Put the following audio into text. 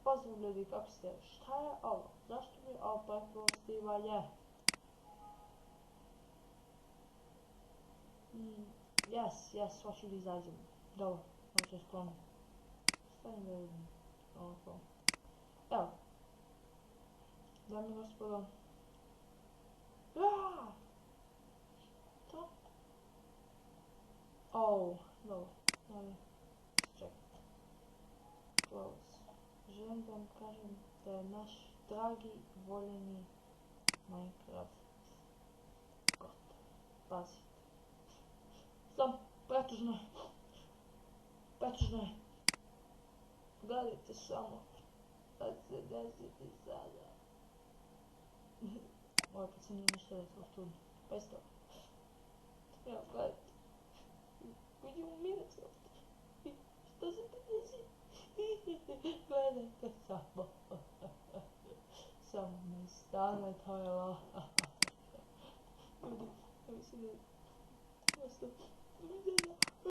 Pozdrav ljudi, kako ste? Šta je ovo? Zašto mi opet gostivanje? Yes, hoću da izađem. Dobro, ovo se skloni. Stajem da vidim. Ovako. Evo. Dame i gospodo. To? Dobro. Čekajte. Close. Želim da vam kažem da je naš dragi, voljeni Minecraft gotov. Pazite. Sam, pretužno je. Gledajte samo. Sad se desiti sada. Ovaj put se nije ništa desilo studno. Pa isto. Evo, gledajte. Vidimo Minecraft. Šta se ti desi? Gledajte samo. Samo ne stane, to je la. Ljudi, ja mislim da je...